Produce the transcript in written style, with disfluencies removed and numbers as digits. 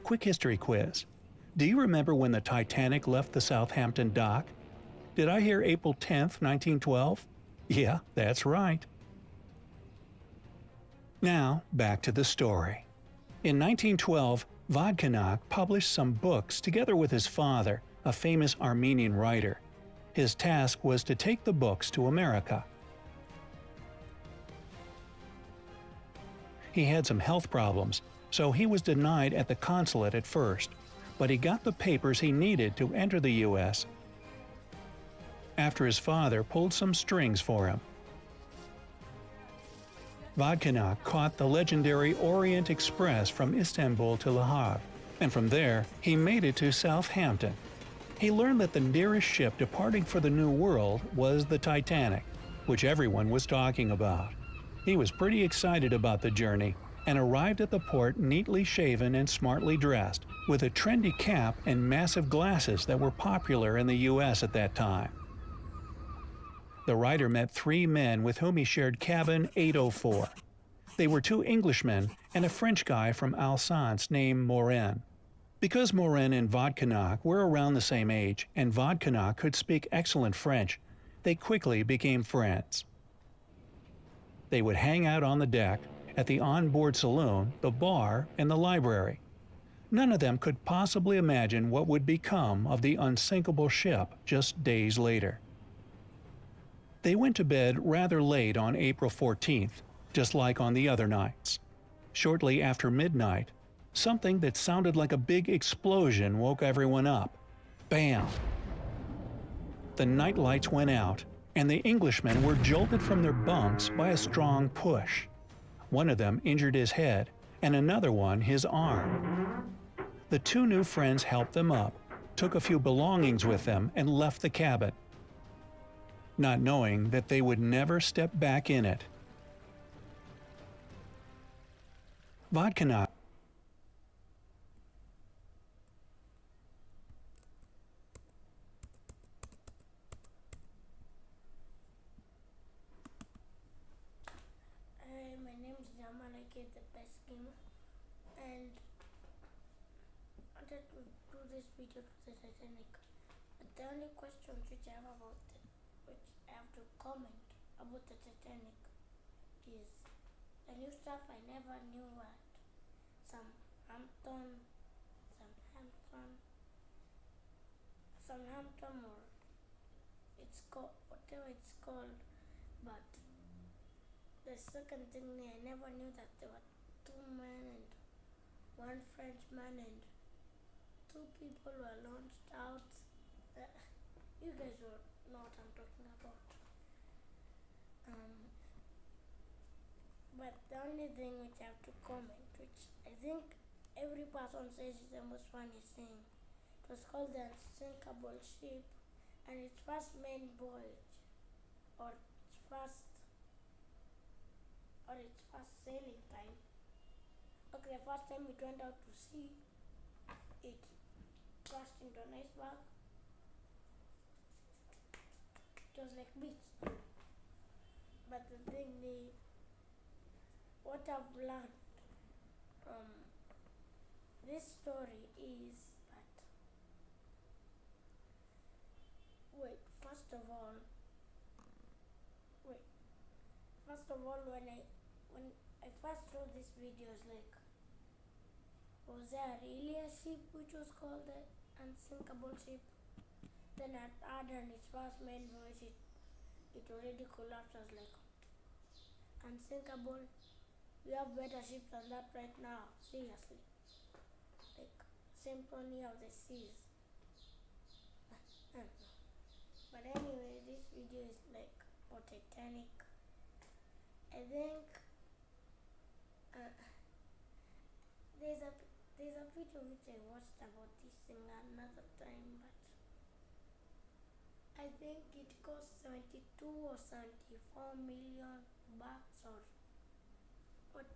quick history quiz. Do you remember when the Titanic left the Southampton dock? Did I hear April 10th, 1912? Yeah, that's right. Now, back to the story. In 1912, Vodkanak published some books together with his father, a famous Armenian writer. His task was to take the books to America. He had some health problems, so he was denied at the consulate at first, but he got the papers he needed to enter the U.S. after his father pulled some strings for him. Vodkanak caught the legendary Orient Express from Istanbul to Le Havre, and from there he made it to Southampton. He learned that the nearest ship departing for the New World was the Titanic, which everyone was talking about. He was pretty excited about the journey and arrived at the port neatly shaven and smartly dressed, with a trendy cap and massive glasses that were popular in the U.S. at that time. The writer met three men with whom he shared cabin 804. They were two Englishmen and a French guy from Alsace named Morin. Because Morin and Vodkanak were around the same age and Vodkanak could speak excellent French, they quickly became friends. They would hang out on the deck, at the onboard saloon, the bar, and the library. None of them could possibly imagine what would become of the unsinkable ship just days later. They went to bed rather late on April 14th, just like on the other nights. Shortly after midnight, something that sounded like a big explosion woke everyone up. Bam! The night lights went out, and the Englishmen were jolted from their bunks by a strong push. One of them injured his head, and another one his arm. The two new friends helped them up, took a few belongings with them, and left the cabin, not knowing that they would never step back in it. Vodkanak My name is Jamal. I get the best gamer, and I wanted to do this video to the Titanic. But the only questions which I have about it, which I have to comment about the Titanic, is the new stuff I never knew what Southampton, or it's called whatever it's called, but the second thing I never knew that there were two men and one Frenchman and two people were launched out. You guys will know what I'm talking about. But the only thing which I have to comment, which I think every person says is the most funny thing, it was called the Unsinkable Ship, and its first main voyage, or its first sailing time. Okay, the first time it went out to sea, it crashed into an iceberg. It was like beach. But the thing is, what I've learned from this story is that, first of all, when I first saw this video, I was like, was there really a ship which was called the Unsinkable Ship? Then I heard on its first main voyage, it already collapsed. I was like, unsinkable? We have better ships than that right now, seriously. Like, Symphony of the Seas. I don't know. But anyway, this video is like about Titanic. I think there's a video which I watched about this thing another time, but I think it cost 72 or 74 million bucks or what